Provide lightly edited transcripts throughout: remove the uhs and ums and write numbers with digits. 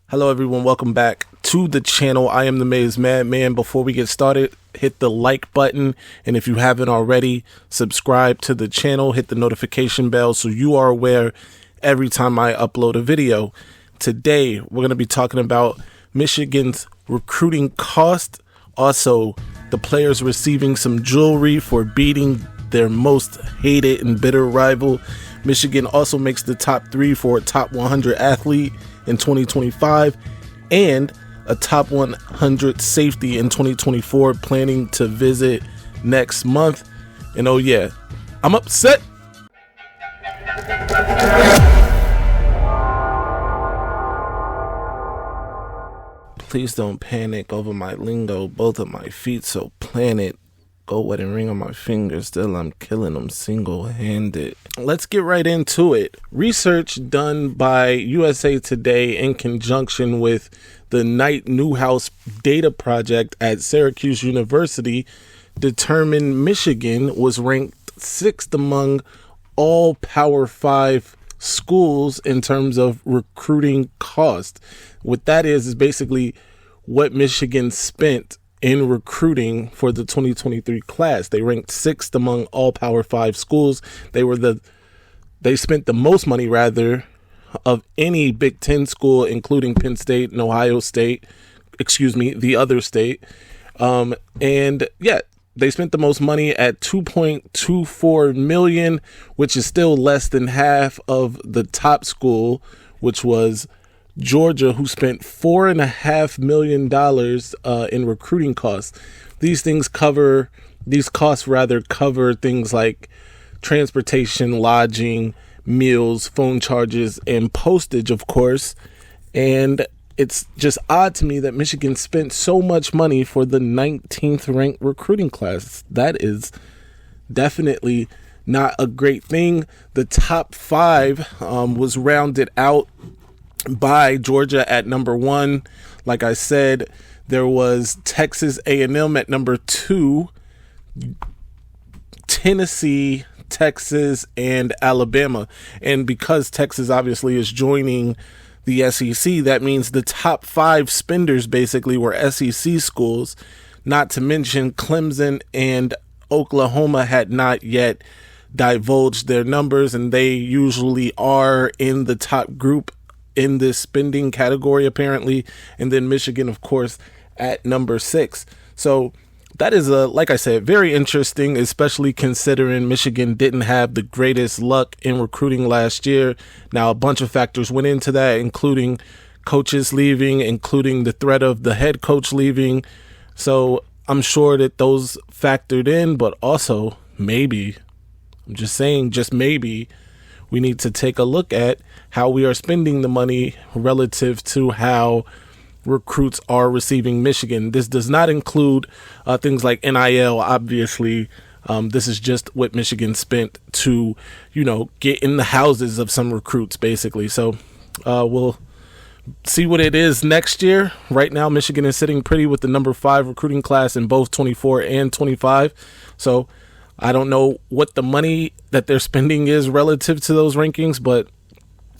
Hello everyone, welcome back to the channel. I am the Maize Man. Before we get started, hit the like button, and if you haven't already, subscribe to the channel, hit the notification bell so you are aware every time I upload a video. Today, we're going to be talking about Michigan's recruiting cost, also the players receiving some jewelry for beating their most hated and bitter rival. Michigan also makes the top 3 for a top 100 athlete in 2025 and a top 100 safety in 2024, planning to visit next month. And oh yeah, I'm upset. Please don't panic over my lingo. Both of my feet so planted. Go wet and ring on my fingers. Still I'm killing them single-handed. Let's get right into it. Research done by USA Today in conjunction with the Knight Newhouse Data Project at Syracuse University determined Michigan was ranked 6th among all Power 5 schools in terms of recruiting cost. What that is basically what Michigan spent in recruiting for the 2023 class. They ranked 6th among all Power 5 schools. They spent the most money of any Big Ten school, including Penn State and Ohio State, the other state. And yeah, they spent the most money at $2.24 million, which is still less than half of the top school, which was Georgia, who spent $4.5 million in recruiting costs. These costs cover things like transportation, lodging, meals, phone charges, and postage, of course. And it's just odd to me that Michigan spent so much money for the 19th ranked recruiting class. That is definitely not a great thing. The top 5 was rounded out by Georgia at number 1. Like I said, there was Texas A&M at number 2, Tennessee, Texas, and Alabama. And because Texas obviously is joining the SEC, that means the top 5 spenders basically were SEC schools, not to mention Clemson and Oklahoma had not yet divulged their numbers, and they usually are in the top group in this spending category apparently. And then Michigan, of course, at number 6. So that is, like I said, very interesting, especially considering Michigan didn't have the greatest luck in recruiting last year. Now, a bunch of factors went into that, including coaches leaving, including the threat of the head coach leaving. So I'm sure that those factored in, but also maybe, I'm just saying, just maybe, we need to take a look at how we are spending the money relative to how recruits are receiving Michigan. This does not include things like NIL, obviously. This is just what Michigan spent to, get in the houses of some recruits, basically. So we'll see what it is next year. Right now, Michigan is sitting pretty with the number 5 recruiting class in both 24 and 25. So I don't know what the money that they're spending is relative to those rankings, but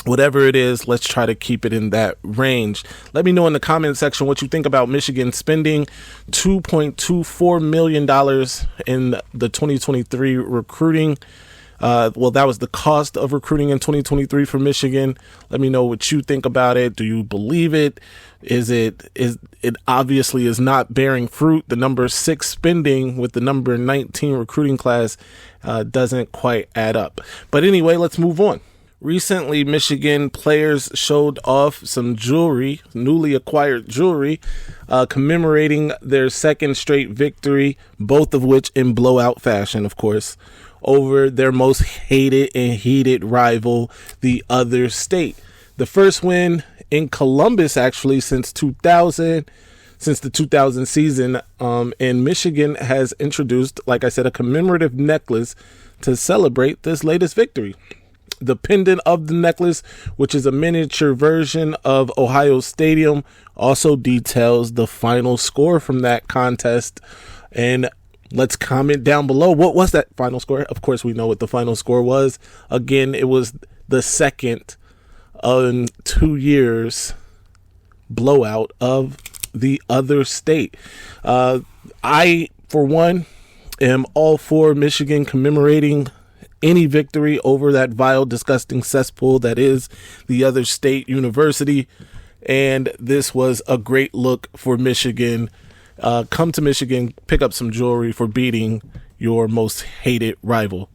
whatever it is, let's try to keep it in that range. Let me know in the comment section what you think about Michigan spending $2.24 million in the 2023 recruiting. Well, that was the cost of recruiting in 2023 for Michigan. Let me know what you think about it. Do you believe it? It obviously is not bearing fruit. The number 6 spending with the number 19 recruiting class doesn't quite add up. But anyway, let's move on. Recently, Michigan players showed off some jewelry, newly acquired jewelry, commemorating their second straight victory, both of which in blowout fashion, of course, over their most hated and heated rival, the other state. The first win in Columbus, actually, since the 2000 season, and Michigan has introduced, like I said, a commemorative necklace to celebrate this latest victory. The pendant of the necklace, which is a miniature version of Ohio Stadium, also details the final score from that contest. And let's comment down below. What was that final score? Of course, we know what the final score was. Again, it was the second in 2 years blowout of the other state. I, for one, am all for Michigan commemorating any victory over that vile, disgusting cesspool that is the other state university. And this was a great look for Michigan. Come to Michigan, pick up some jewelry for beating your most hated rival.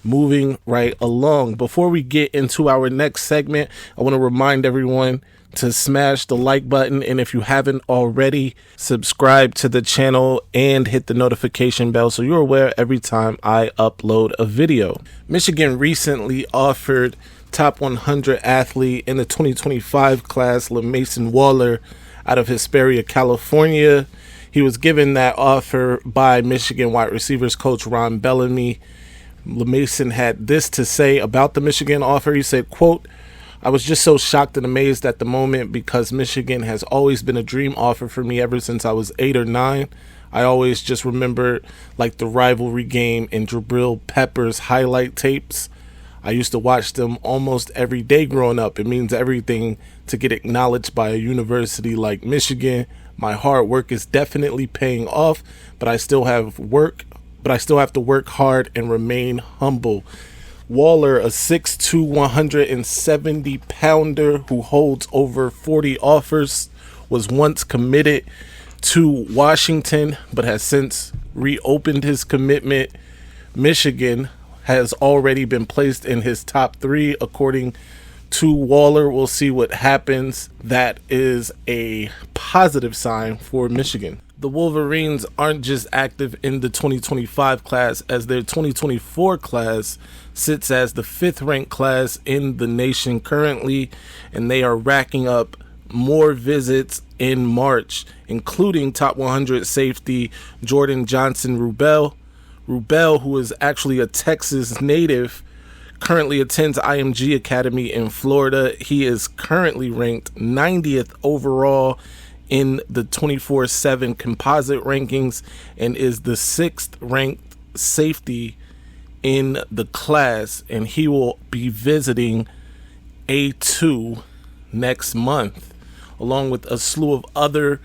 Moving right along. Before we get into our next segment, I want to remind everyone to smash the like button, and if you haven't already, subscribe to the channel and hit the notification bell so you're aware every time I upload a video. Michigan recently offered top 100 athlete in the 2025 class LaMason Waller out of Hesperia, California. He was given that offer by Michigan wide receivers coach Ron Bellamy. LaMason had this to say about the Michigan offer. He said, quote, "I was just so shocked and amazed at the moment because Michigan has always been a dream offer for me ever since I was 8 or 9. I always just remember like the rivalry game and Jabril Peppers highlight tapes. I used to watch them almost every day growing up. It means everything to get acknowledged by a university like Michigan. My hard work is definitely paying off, but I still have to work hard and remain humble." Waller, a 6'2", 170-pounder who holds over 40 offers, was once committed to Washington, but has since reopened his commitment. Michigan has already been placed in his top 3, according to Waller. We'll see what happens. That is a positive sign for Michigan. The Wolverines aren't just active in the 2025 class, as their 2024 class sits as the 5th ranked class in the nation currently, and they are racking up more visits in March, including top 100 safety Jordan Johnson-Rubell. Rubell, who is actually a Texas native, currently attends IMG Academy in Florida. He is currently ranked 90th overall in the 24/7 composite rankings and is the 6th ranked safety in the class, and he will be visiting A2 next month, along with a slew of other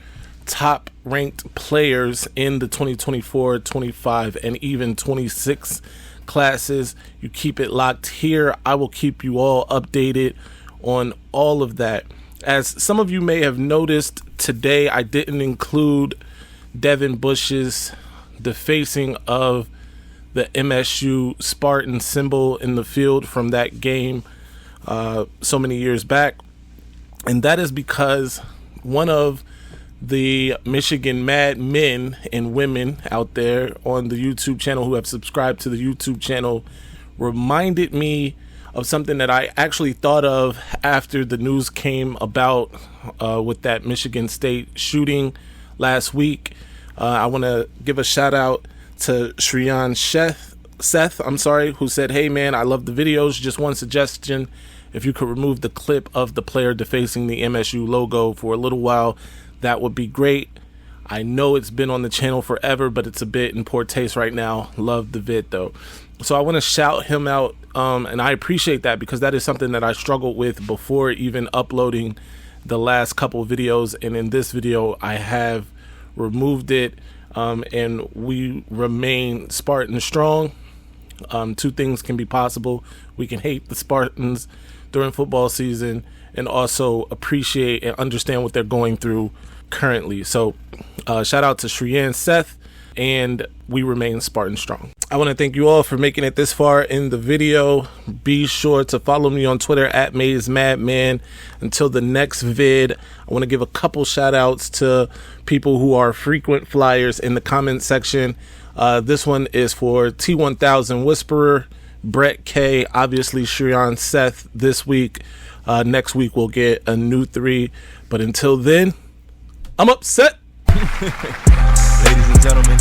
top ranked players in the 2024, 25, and even 26 classes. You keep it locked here. I will keep you all updated on all of that. As some of you may have noticed, today I didn't include Devin Bush's defacing of the MSU Spartan symbol in the field from that game so many years back. And that is because one of the Michigan Mad Men and women out there on the YouTube channel who have subscribed to the YouTube channel reminded me of something that I actually thought of after the news came about with that Michigan State shooting last week. I want to give a shout out to Shreyan Seth, who said, "Hey man, I love the videos. Just one suggestion. If you could remove the clip of the player defacing the MSU logo for a little while, that would be great. I know it's been on the channel forever, but it's a bit in poor taste right now. Love the vid though." So I want to shout him out, and I appreciate that because that is something that I struggled with before even uploading the last couple of videos, and in this video I have removed it, and we remain Spartan strong. Two things can be possible. We can hate the Spartans during football season and also appreciate and understand what they're going through currently. So shout out to Shreyan Seth, and we remain Spartan strong. I want to thank you all for making it this far in the video. Be sure to follow me on Twitter at Maize Madman. Until the next vid, I want to give a couple shout outs to people who are frequent flyers in the comment section. This one is for T1000 Whisperer, Brett K, obviously Shreyan Seth this week. Next week we'll get a new 3, but until then, I'm upset. Ladies and gentlemen,